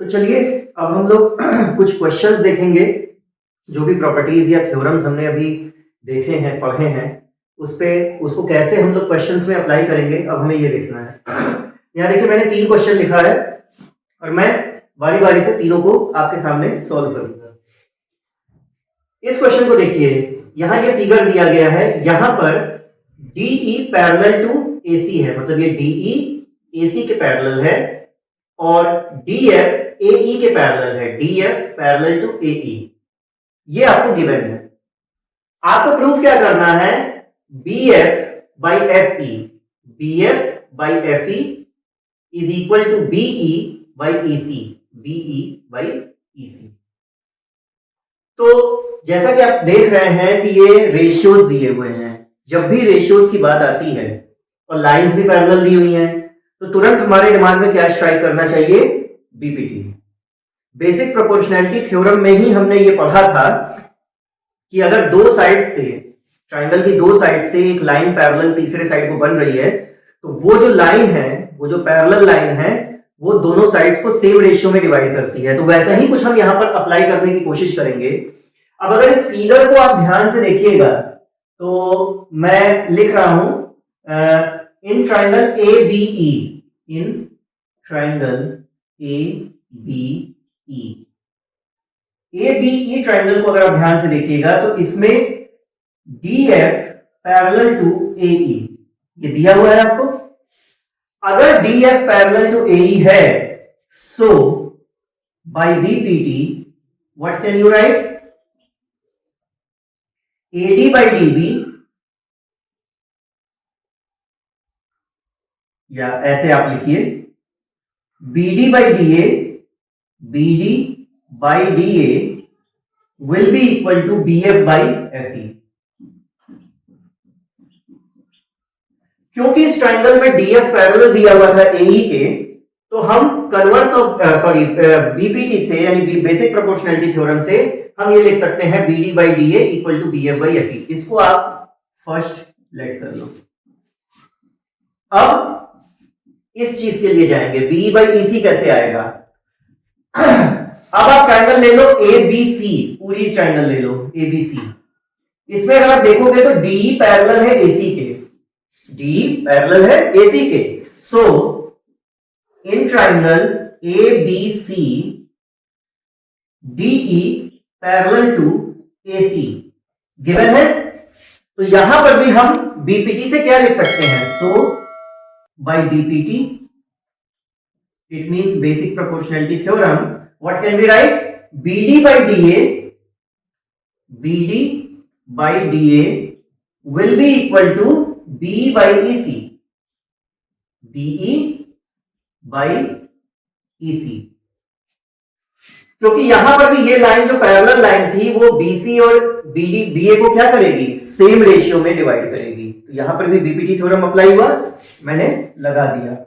तो चलिए अब हम लोग कुछ क्वेश्चंस देखेंगे। जो भी प्रॉपर्टीज या थ्योरम्स हमने अभी देखे हैं, पढ़े हैं, उसको कैसे हम लोग क्वेश्चंस में अप्लाई करेंगे, अब हमें ये देखना है। यहाँ देखिए मैंने 3 क्वेश्चन लिखा है और मैं बारी बारी से तीनों को आपके सामने सॉल्व करूंगा। इस क्वेश्चन को देखिए, यहाँ ये फिगर दिया गया है, यहाँ पर DE पैरेलल टू AC है, मतलब ये DE AC के पैरेलल है और DF AE के पैरेलल है, DF पैरेलल टू AE। ये आपको गिवन है। आपको प्रूफ क्या करना है? BF by FE, BF by FE is equal to BE by EC, BE by EC। तो जैसा कि आप देख रहे हैं कि ये रेशियोज दिए हुए हैं। जब भी रेशियोज की बात आती है और लाइंस भी पैरेलल दी हुई हैं, तो तुरंत हमारे दिमाग में क्या स्ट्राइक करना चाहिए? बीपीटी। बेसिक प्रोपोर्शनैलिटी थ्योरम में ही हमने ये पढ़ा था कि अगर दो साइड से, ट्राइंगल की दो साइड से एक लाइन पैरेलल तीसरे साइड को बन रही है, तो वो जो लाइन है, वो जो पैरेलल लाइन है, वो दोनों साइड्स को सेम रेशियो में डिवाइड करती है। तो वैसा ही कुछ हम यहां पर अप्लाई करने की कोशिश करेंगे। अब अगर इस फिगर को आप ध्यान से देखिएगा तो मैं लिख रहा हूं in triangle ABE, in triangle ABE triangle को अगर आप ध्यान से देखिएगा तो इसमें DF पैरेलल टू AE ये दिया हुआ है आपको। अगर DF पैरेलल टू AE है, so by BPT what can you write? AD by DB, या ऐसे आप लिखिए BD by DA, BD by DA will be equal to BF by FE। क्योंकि इस ट्राइंगल में DF पैरेलल दिया हुआ था AE के, तो हम कन्वर्स ऑफ BPT से, यानी बेसिक प्रोपोर्शनैलिटी थ्योरम से हम ये लिख सकते हैं BD by DA equal to BF by FE। इसको आप फर्स्ट लेट कर लो। अब इस चीज के लिए जाएंगे, BE बाई EC कैसे आएगा? अब आप ट्राइंगल ले लो ABC, पूरी ट्राइंगल ले लो ABC। इसमें अगर आप देखोगे तो DE पैरेलल है AC के, DE पैरेलल है AC के। So in triangle ABC DE parallel to AC given है। तो यहां पर भी हम BPT से क्या लिख सकते हैं? So by BPT, it means basic proportionality theorem, what can be write? BD by DA, BD by DA will be equal to BE by EC, BE by EC। क्योंकि यहां पर भी ये लाइन जो पैरेलल लाइन थी वो BC और BA को क्या करेगी? सेम रेशियो में डिवाइड करेगी। तो यहां पर भी BPT थ्योरम अप्लाई हुआ, मैंने लगा दिया।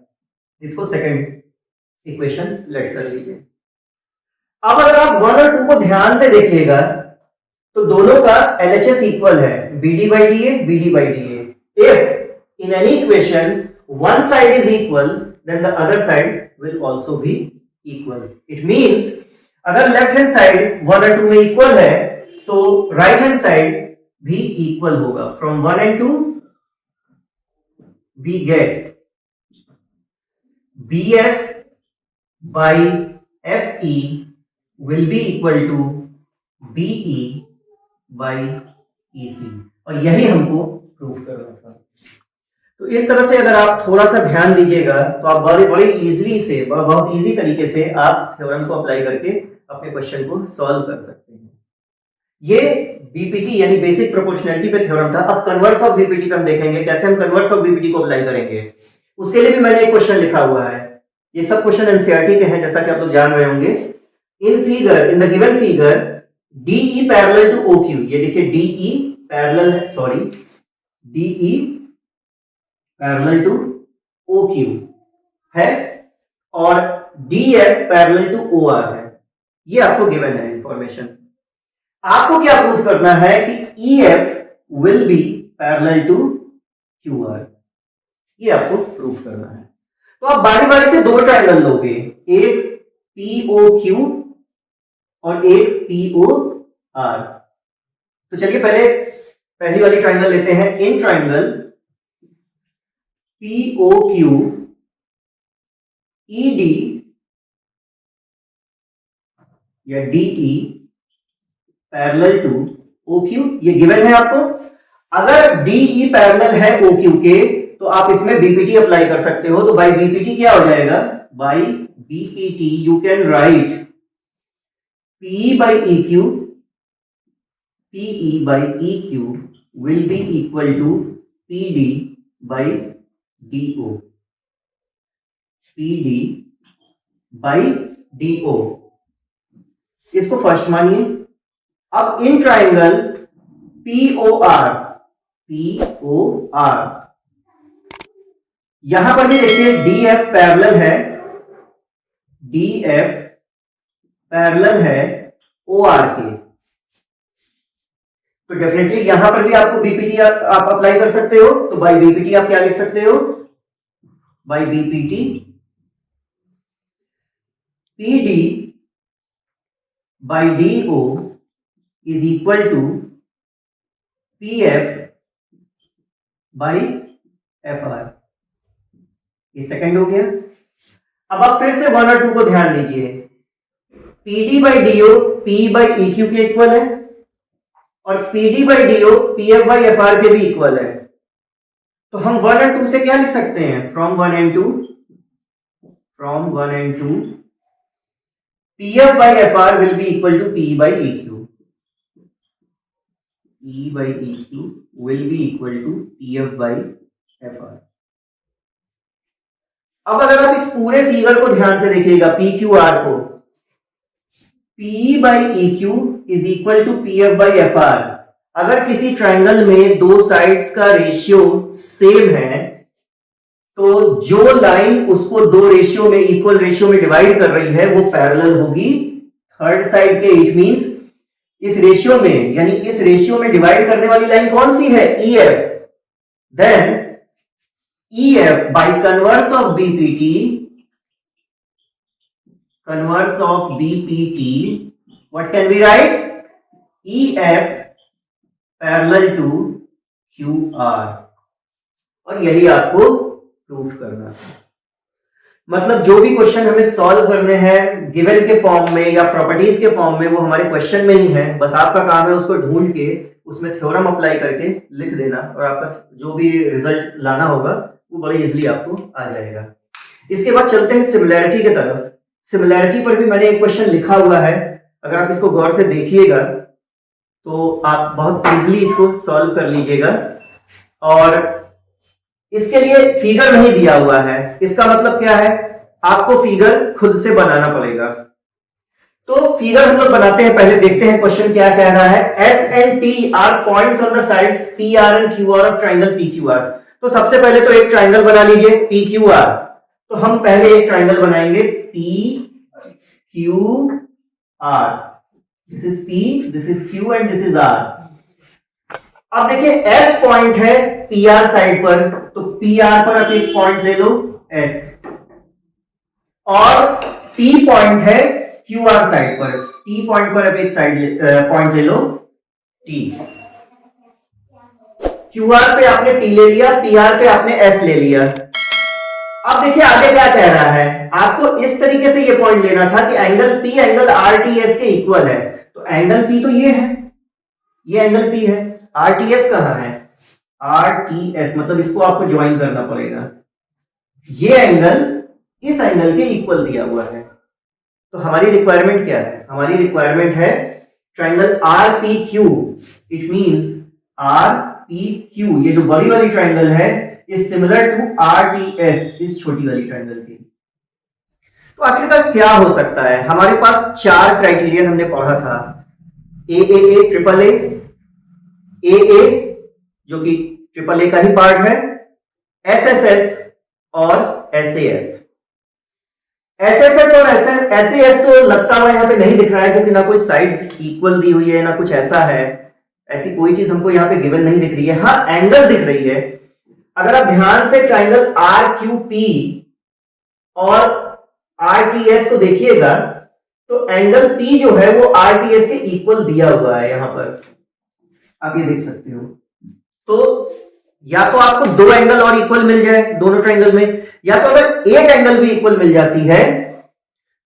इसको सेकंड इक्वेशन लेट कर लीजिए। अब अगर आप 1 और 2 को ध्यान से देखिएगा तो दोनों का LHS इक्वल है, BD by DA, BD by DA। If in any equation one side is equal, then the other side will also be equal. It means अगर लेफ्ट हैंड साइड 1 और 2 में इक्वल है तो राइट हैंड साइड भी equal होगा। From 1 and 2 we get BF by FE will be equal to BE by EC। और यही हमको प्रूफ करना था। तो इस तरह से अगर आप थोड़ा सा ध्यान दीजिएगा तो आप बड़े इजीली से, बहुत इजी तरीके से आप थ्योरम को अप्लाई करके अपने क्वेश्चन को सॉल्व कर सकते हैं। ये बीपीटी यानी बेसिक प्रोपोर्शनैलिटी पे थ्योरम था। अब कन्वर्स ऑफ बीपीटी पे हम देखेंगे कैसे हम कन्वर्स ऑफ बीपीटी को अप्लाई करेंगे। उसके लिए भी मैंने एक क्वेश्चन लिखा हुआ है। ये सब क्वेश्चन एनसीईआरटी के हैं, जैसा कि आप लोग जान रहे होंगे। In the given figure DE parallel to OQ, ये देखिए DE पैरेलल है, sorry DE parallel to OQ है और DF पैरेलल टू OR है। ये आपको गिवन है इंफॉर्मेशन। आपको क्या प्रूफ करना है कि EF will be parallel to QR। ये आपको प्रूफ करना है। तो आप बारी बारी से 2 ट्रायंगल लोगे, एक POQ और एक POR। तो चलिए पहली वाली ट्राइंगल लेते हैं। इन ट्राइंगल POQ ED या DE पैरेलल टू OQ, ये गिवन है आपको। अगर DE पैरेलल है OQ के तो आप इसमें BPT अप्लाई कर सकते हो। तो बाई BPT क्या हो जाएगा? By BPT you can write PE by EQ, PE by EQ will be equal to PD by DO, PD by DO। इसको फर्स्ट मानिए। अब इन ट्राइंगल POR, यहां पर भी देखिए DF पैरेलल है, DF पैरेलल है OR के। तो डेफिनेटली यहां पर भी आपको BPT आप अप्लाई कर सकते हो। तो बाई BPT आप क्या लिख सकते हो? By BPT PD by DO is equal to PF by FR। ये सेकंड हो गया। अब आप फिर से 1 और 2 को ध्यान दीजिए। PD by DO P by EQ के इक्वल है और PD by DO PF by FR के भी इक्वल है। तो हम 1 और 2 से क्या लिख सकते हैं? From 1 and 2 PF by FR will be equal to P by EQ, E by EQ will be equal to PF by FR। अब अगर आप इस पूरे फिगर को ध्यान से देखिएगा, PQR को, P by EQ is equal to PF by FR। अगर किसी ट्राइंगल में दो साइड्स का रेशियो सेम है तो जो लाइन उसको दो रेशियो में, इक्वल रेशियो में डिवाइड कर रही है वो पैरेलल होगी थर्ड साइड के। इट मींस इस रेशियो में, यानी इस रेशियो में डिवाइड करने वाली लाइन कौन सी है? EF। Then EF by converse of BPT, what can we write? EF parallel to QR। और यही आपको प्रूफ करना है। मतलब जो भी क्वेश्चन हमें सॉल्व करने हैं गिवन के फॉर्म में या प्रॉपर्टीज के फॉर्म में, वो हमारे क्वेश्चन में ही है। बस आपका काम है उसको ढूंढ के उसमें थ्योरम अप्लाई करके लिख देना और आपका जो भी रिजल्ट लाना होगा वो बड़े इजीली आपको आ जाएगा। इसके बाद चलते हैं सिमिलैरिटी की तरफ। सिमिलैरिटी पर भी मैंने एक क्वेश्चन लिखा हुआ है, अगर आप इसको गौर से देखिएगा तो आप बहुत इजीली इसको सॉल्व कर लीजिएगा। और इसके लिए फिगर नहीं दिया हुआ है, इसका मतलब क्या है? आपको फिगर खुद से बनाना पड़ेगा। तो फिगर हम लोग बनाते हैं, पहले देखते हैं क्वेश्चन क्या कह रहा है। S and T are points on the sides PR and QR of triangle PQR। तो सबसे पहले तो एक ट्राइंगल बना लीजिए PQR। तो हम पहले एक ट्राइंगल बनाएंगे PQR। This is P, this is Q and this is R। अब देखिए S पॉइंट है PR साइड पर, तो PR पर आप एक पॉइंट ले लो S, और T पॉइंट है QR साइड पर, T पॉइंट पर आप एक साइड पॉइंट ले लो T। QR पे आपने T ले लिया, PR पे आपने S ले लिया। अब देखिए आगे क्या कह रहा है, आपको इस तरीके से ये पॉइंट लेना था कि एंगल P एंगल RTS के इक्वल है। तो एंगल P तो ये है, ये एंगल P है। RTS कहां है? RTS मतलब इसको आपको ज्वाइन करना पड़ेगा। ये एंगल इस एंगल के इक्वल दिया हुआ है। तो हमारी रिक्वायरमेंट क्या है? हमारी रिक्वायरमेंट है triangle RPQ। It means RPQ, ये जो बड़ी वाली ट्राइंगल है, इज सिमिलर टू RTS, इस छोटी वाली ट्राइंगल की। तो आखिरकार क्या हो सकता है? हमारे पास चार क्राइटेरियन हमने पढ़ा था, AAA, ट्रिपल AA जो कि ट्रिपल A का ही पार्ट है, SSS और SAS। SSS और SAS तो लगता हुआ यहाँ पे नहीं दिख रहा है क्योंकि ना कोई साइड्स इक्वल दी हुई है ना कुछ ऐसा है, ऐसी कोई चीज हमको यहाँ पे गिवन नहीं दिख रही है। हाँ एंगल दिख रही है। अगर आप ध्यान से ट्राइंगल RQP और RTS को देखिएगा तो एंगल P जो है वो RTS के इक्वल दिया हुआ है यहां पर, आप ये देख सकते हो। तो या तो आपको दो एंगल और इक्वल मिल जाए दोनों ट्रायंगल में, या तो अगर एक एंगल भी इक्वल मिल जाती है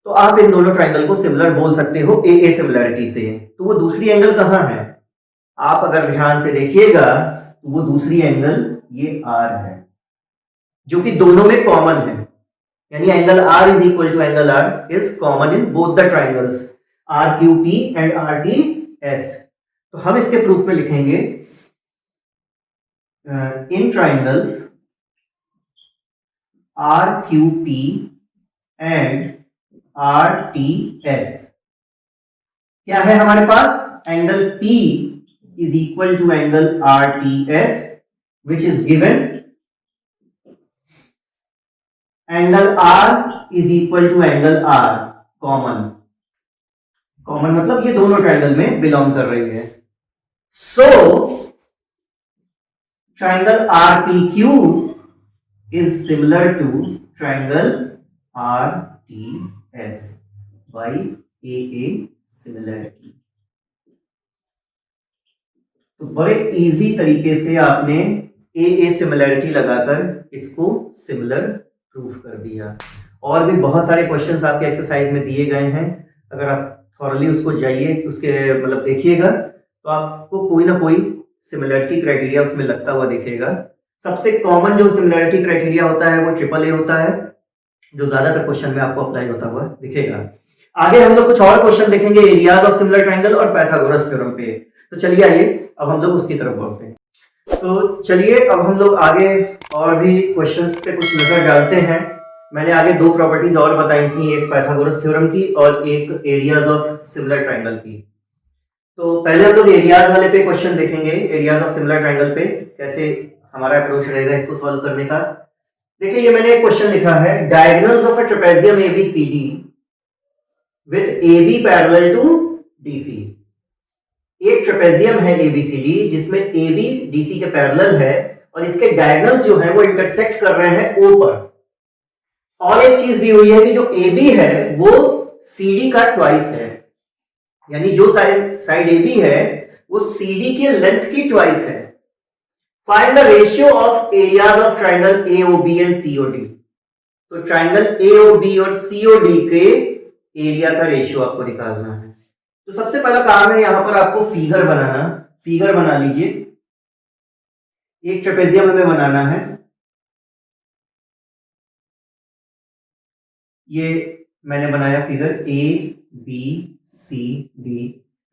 तो आप इन दोनों ट्रायंगल को सिमिलर बोल सकते हो ए सिमिलरिटी से। तो वो दूसरी एंगल कहां है, आप अगर ध्यान से देखिएगा तो वो दूसरी एंगल ये R है, जो कि दोनों में कॉमन है, यानी angle R is equal to angle R is common in both the triangles RQP and RTS। तो हम इसके प्रूफ में लिखेंगे in triangles RQP and RTS क्या है हमारे पास, angle P is equal to angle RTS which is given angle R is equal to angle R common, common मतलब ये दोनों ट्रायंगल में बिलोंग कर रही है। So triangle RPQ is similar to triangle RTS by AA similarity. तो बड़े easy तरीके से आपने AA सिमिलरिटी लगाकर इसको सिमिलर प्रूफ कर दिया। और भी बहुत सारे क्वेश्चंस आपके एक्सरसाइज में दिए गए हैं, अगर आप थॉरली उसको जाइए उसके मतलब देखिएगा तो आपको कोई ना कोई सिमिलरिटी क्राइटेरिया उसमें लगता हुआ दिखेगा। सबसे कॉमन जो सिमिलरिटी क्राइटेरिया होता है वो AAA होता है, जो ज्यादातर क्वेश्चन में आपको अप्लाई होता हुआ दिखेगा। आगे हम लोग कुछ और क्वेश्चन देखेंगे एरियाज ऑफ सिमिलर ट्रायंगल और पाइथागोरस थ्योरम पे। तो चलिए आइए अब हम लोग उसकी तरफ बढ़ते हैं। तो चलिए अब हम लोग आगे और भी क्वेश्चंस पे कुछ नजर डालते हैं। मैंने आगे दो प्रॉपर्टीज और बताई थी, एक पाइथागोरस थ्योरम की और एक एरियाज ऑफ सिमिलर ट्रायंगल की। तो पहले हम लोग एरियाज वाले पे क्वेश्चन देखेंगे, एरियाज ऑफ सिमिलर ट्रायंगल पे कैसे हमारा अप्रोच रहेगा इसको सॉल्व करने का। देखिए ये मैंने एक क्वेश्चन लिखा है, diagonals of a trapezium ABCD with AB parallel to DC। एक ट्रेपेजियम है ABCD जिसमें AB DC के पैरेलल है और इसके डायगोनल्स जो है वो इंटरसेक्ट कर रहे हैं O पर। और एक चीज दी हुई है कि जो AB है वो CD का ट्वाइस है, यानी जो साइड AB है वो CD के लेंथ की ट्वाइस है। Find the ratio of areas of triangle AOB and COD। तो ट्रायंगल AOB और COD के एरिया का रेशियो आपको निकालना है। तो सबसे पहला काम है यहां पर आपको फिगर बनाना। फिगर बना लीजिए, एक ट्रेपेजियम हमें बनाना है। ये मैंने बनाया फिगर ABCD,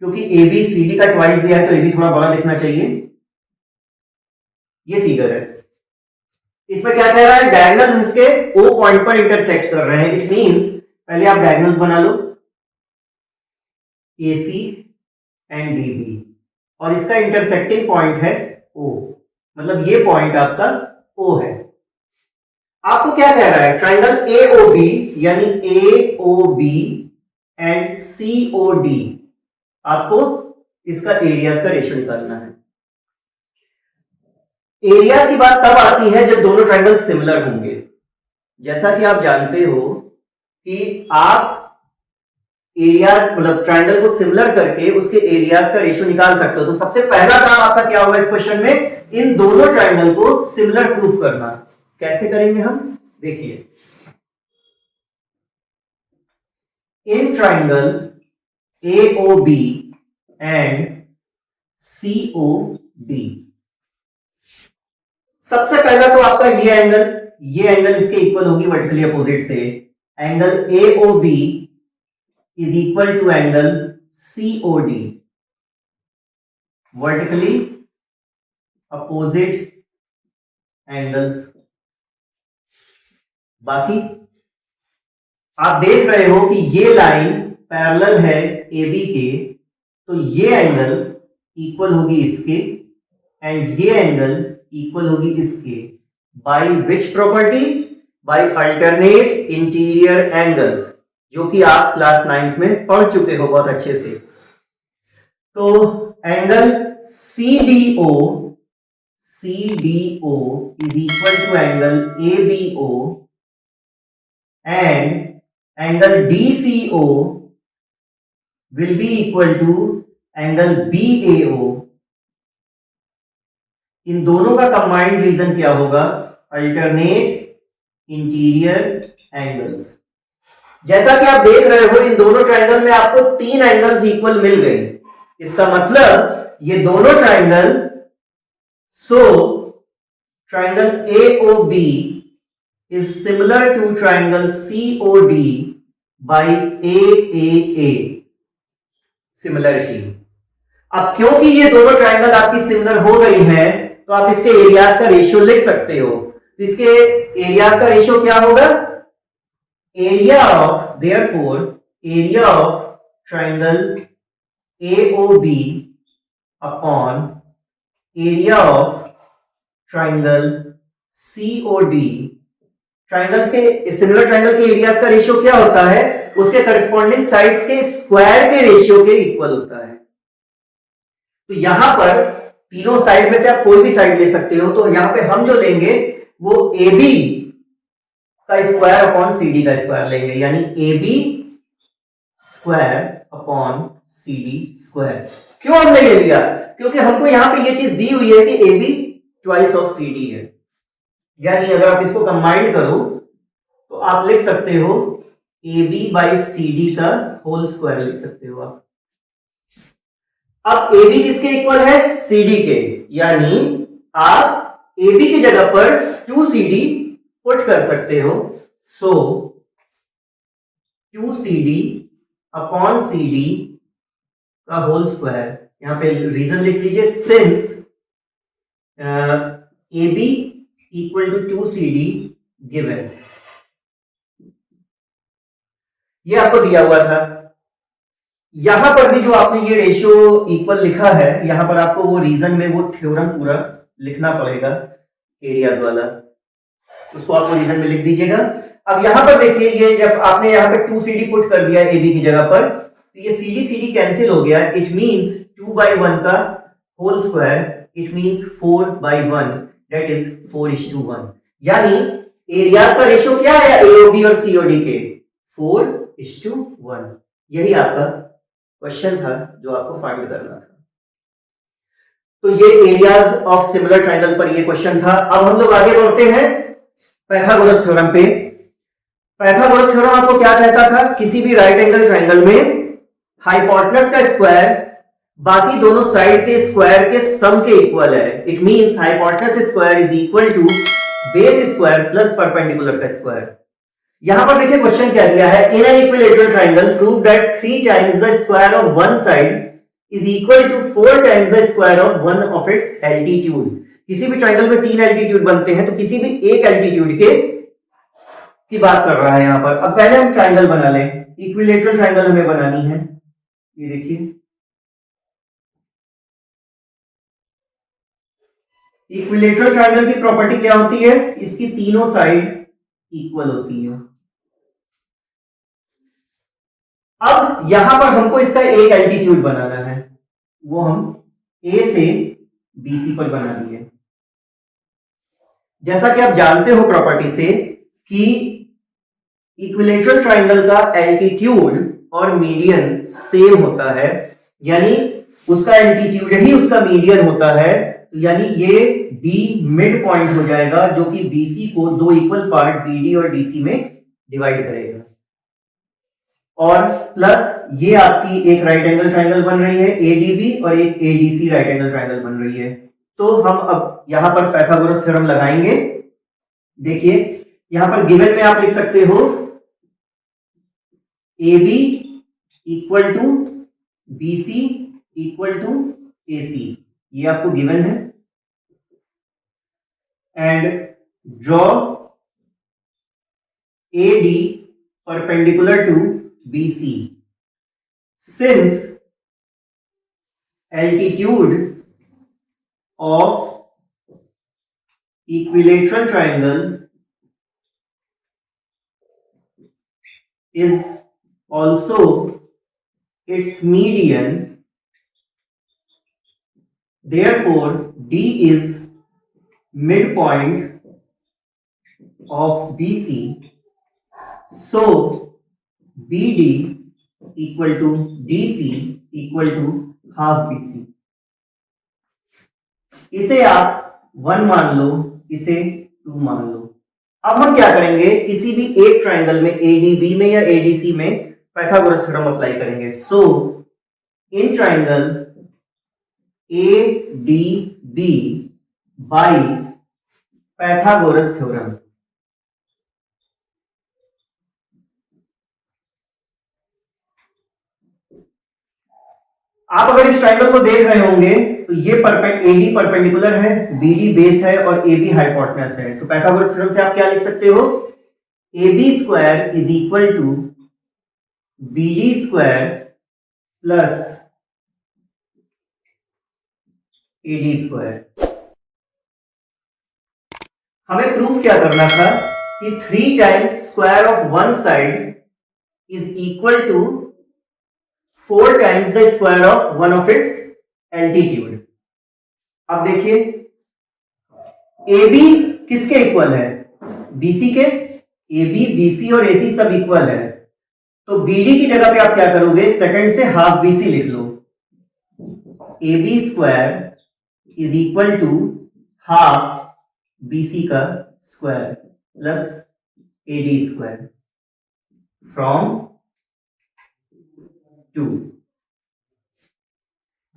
क्योंकि ABCD का ट्वाइस दिया है तो AB थोड़ा बड़ा दिखना चाहिए। ये फिगर है, इसमें क्या कह रहा है, डायगोनल्स इसके O पॉइंट पर इंटरसेक्ट कर रहे हैं। इट मींस पहले आप डायगोनल्स बना लो AC एंड DB और इसका इंटरसेक्टिंग पॉइंट है O, मतलब ये पॉइंट आपका O है। आपको क्या कह रहा है, ट्रायंगल AOB यानी AOB एंड COD आपको इसका एरियाज का रेशियो निकालना है। एरियाज की बात तब आती है जब दोनों ट्रायंगल सिमिलर होंगे। जैसा कि आप जानते हो कि आप एरियाज मतलब ट्रायंगल को सिमिलर करके उसके एरियाज का रेशियो निकाल सकते हो। तो सबसे पहला काम आपका क्या होगा इस क्वेश्चन में, इन दोनों ट्रायंगल को सिमिलर प्रूफ करना। कैसे करेंगे हम, देखिए in triangle AOB and COD सबसे पहला तो आपका ये एंगल इसके इक्वल होगी वर्टिकली अपोजिट से। Angle AOB is equal to angle COD, vertically opposite angles. बाकी आप देख रहे हो कि ये लाइन पैरेलल है AB के, तो ये एंगल इक्वल होगी इसके एंड ये एंगल इक्वल होगी इसके। By which property, by alternate interior angles, जो कि आप क्लास 9th में पढ़ चुके हो बहुत अच्छे से। तो angle CDO is equal to angle ABO and angle DCO will be equal to angle BAO। इन दोनों का कंबाइंड रीजन क्या होगा? Alternate interior angles. जैसा कि आप देख रहे हो इन दोनं ट्रायंगल में आपको 3 एंगल्स इक्वल मिल गए। इसका मतलब ये दोनों triangle, so triangle AOB is similar to triangle COD by AAA similarity. अब क्योंकि ये दोनों ट्रायंगल आपकी सिमिलर हो गई हैं, तो आप इसके एरियाज का रेशियो लिख सकते हो। तो इसके एरियाज का रेशियो क्या होगा? Area of, therefore area of triangle AOB upon area of triangle COD। Triangles के, सिमिलर ट्रायंगल के एरियाज का रेशियो क्या होता है? उसके करस्पॉन्डिंग साइड्स के स्क्वायर के रेशियो के इक्वल होता है। तो यहां पर तीनों साइड में से आप कोई भी साइड ले सकते हो। तो यहां पे हम जो लेंगे वो AB का स्क्वायर अपॉन CD का स्क्वायर लेंगे, यानी AB square upon CD square. क्यों हमने ये लिया? क्योंकि हमको यहां पे ये चीज दी हुई है कि AB ट्वाइस ऑफ CD है, यानी अगर आप इसको कंबाइंड करो तो आप लिख सकते हो AB बाई CD का होल स्क्वायर लिख सकते हो आप। अब AB किसके इक्वल है? CD के, यानी आप AB की जगह पर 2CD पुट कर सकते हो। सो 2CD अपॉन CD का होल स्क्वायर, यहां पे रीजन लिख लीजिए, since AB equal to 2CD given. ये आपको दिया हुआ था। यहां पर भी जो आपने ये रेशियो इक्वल लिखा है, यहां पर आपको वो रीजन में वो थ्योरम पूरा लिखना पड़ेगा, एरियाज वाला, उसको आपको रीजन में लिख दीजिएगा। अब यहां पर देखिए, ये जब आपने यहां पर 2CD पुट कर दिया AB की जगह पर, तो ये CD CD कैंसिल हो गया। इट मींस 2/1 का whole square, it means 4/1, that is 4:1। यानी एरियाज का रेशियो क्या है AOB और COD के? 4:1। यही आपका क्वेश्चन था जो आपको फाइंड करना था। तो ये एरियाज ऑफ सिमिलर ट्रायंगल पर ये क्वेश्चन था। अब हम लोग आगे बढ़ते हैं पाइथागोरस थ्योरम पे। पाइथागोरस थ्योरम आपको क्या कहता था? किसी भी राइट एंगल ट्रायंगल में हाइपोटेनस का स्क्वायर बाकी दोनों साइड के स्क्वायर के सम के इक्वल है। It means hypotenuse square is equal to base square plus perpendicular का स्क्वायर। यहां पर देखिए क्वेश्चन क्या दिया है? In an equilateral triangle prove that 3 times the square of one side is equal to 4 times the square of one of its altitude. किसी भी triangle में 3 एल्टीट्यूड बनते हैं, तो किसी भी एक एल्टीट्यूड के की बात कर रहा है यहां पर। अब पहले हम ट्रायंगल बना लें, इक्विलैटरल ट्रायंगल हमें बनानी है। ये देखिए, इक्विलैटरल ट्रायंगल की प्रॉपर्टी क्या होती है? इसकी तीनों साइड इक्वल होती है। अब यहां पर हमको इसका एक एल्टीट्यूड बनाना है, वो हम A से BC पर बना दिए। जैसा कि आप जानते हो प्रॉपर्टी से कि इक्विलैटरल ट्रायंगल का एल्टीट्यूड और मीडियन सेम होता है, यानी उसका एल्टीट्यूड ही उसका मीडियन होता है। तो यानी ये D मिड पॉइंट हो जाएगा, जो कि BC को दो इक्वल पार्ट BD और DC में डिवाइड करेगा। और प्लस ये आपकी एक राइट एंगल ट्रायंगल बन रही है ADB और एक ADC राइट एंगल ट्रायंगल बन रही है। तो हम अब यहां पर पाइथागोरस थ्योरम लगाएंगे। देखिए यहां पर गिवन में आप लिख सकते हो AB equal to BC equal to AC, ये आपको गिवन है। And draw AD perpendicular to BC since altitude of equilateral triangle is also its median, therefore D is midpoint of BC, so BD equal to DC equal to half BC। इसे आप 1 मान लो, इसे 2 मान लो। अब हम क्या करेंगे, किसी भी एक ट्राइंगल में ADB में या ADC में पाइथागोरस थ्योरम अप्लाई करेंगे। So in triangle ADB by Pythagoras theorem, आप अगर इस ट्राइंगल को देख रहे होंगे तो ये AD परपेंडिकुलर है, BD बेस है और AB हाइपोटेनस है। तो पाइथागोरस थ्योरम से आप क्या लिख सकते हो, AB square is equal to BD square plus AD square. हमें प्रूफ क्या करना था कि 3 times square of one side is equal to 4 times the square of one of its altitude. अब देखिए AB किसके इक्वल है, BC के। AB, BC और AC सब इक्वल है, तो BD की जगह पे आप क्या करोगे, सेकंड से हाफ BC लिख लो। AB square is equal to half BC का square plus AD square from 2।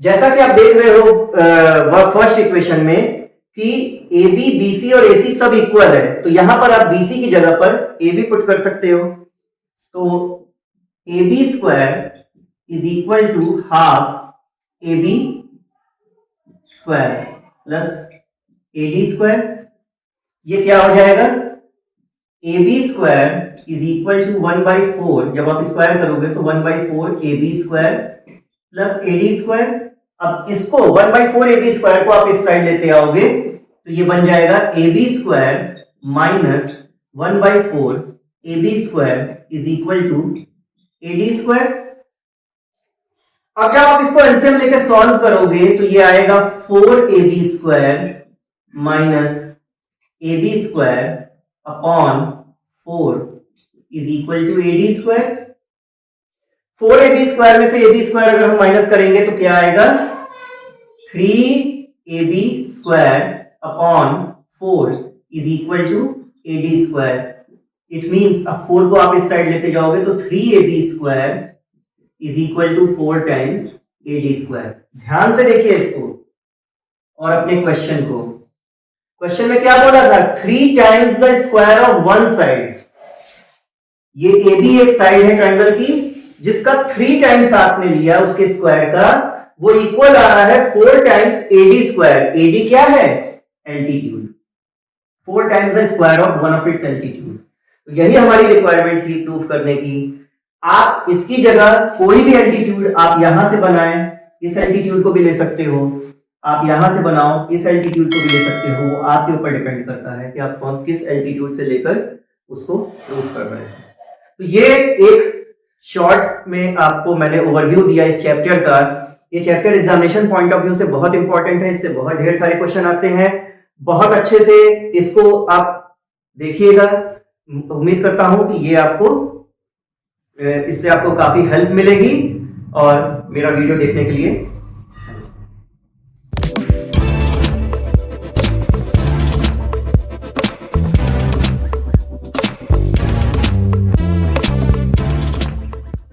जैसा कि आप देख रहे हो फर्स्ट इक्वेशन में कि AB, BC और AC सब इक्वल है, तो यहां पर आप BC की जगह पर AB पुट कर सकते हो। तो AB square is equal to half AB square plus AD square. ये क्या हो जाएगा, AB square is equal to 1/4, जब आप स्क्वायर करोगे तो 1/4 AB square plus AD square. अब इसको 1/4 AB स्क्वायर को आप इस साइड लेते आओगे तो ये बन जाएगा AB square minus 1/4 AB square is equal to AD square. अब जब आप इसको एलसीएम लेके सॉल्व करोगे तो ये आएगा 4AB square minus AB square upon 4 is equal to AD square. 4AB square में से AB स्क्वायर अगर हम माइनस करेंगे तो क्या आएगा, 3AB square upon 4 is equal to AD square. It means अब 4 को आप इस साइड लेते जाओगे तो 3AB square is equal to 4 times AD square. ध्यान से देखिए इसको और अपने क्वेश्चन को। क्वेश्चन में क्या बोला था, 3 times the square of one side. ये AB एक साइड है ट्राइंगल की जिसका 3 टाइम्स आपने लिया उसके स्क्वायर का, वो इक्वल आ रहा है 4 टाइम्स AD स्क्वायर। AD क्या है, altitude. 4 times the square of one of its altitude. तो यही हमारी रिक्वायरमेंट थी प्रूफ करने की। आप इसकी जगह कोई भी एल्टीट्यूड आप यहां से बनाएं, इस एल्टीट्यूड को भी ले सकते हो, आप यहां से बनाओ इस एल्टीट्यूड को भी ले सकते हो, वो आपके ऊपर डिपेंड करता है कि आप कौन किस एल्टीट्यूड से लेकर उसको प्रूफ कर रहे हैं। तो ये एक शॉर्ट में आपको मैंने ओवरव्यू दिया इस चैप्टर का। ये chapter examination point of view से बहुत इंपॉर्टेंट है, इससे बहुत ढेर सारे क्वेश्चन आते हैं। बहुत अच्छे से इसको आप देखिएगा। उम्मीद करता हूं कि ये आपको इससे आपको काफी हेल्प मिलेगी और मेरा वीडियो देखने के लिए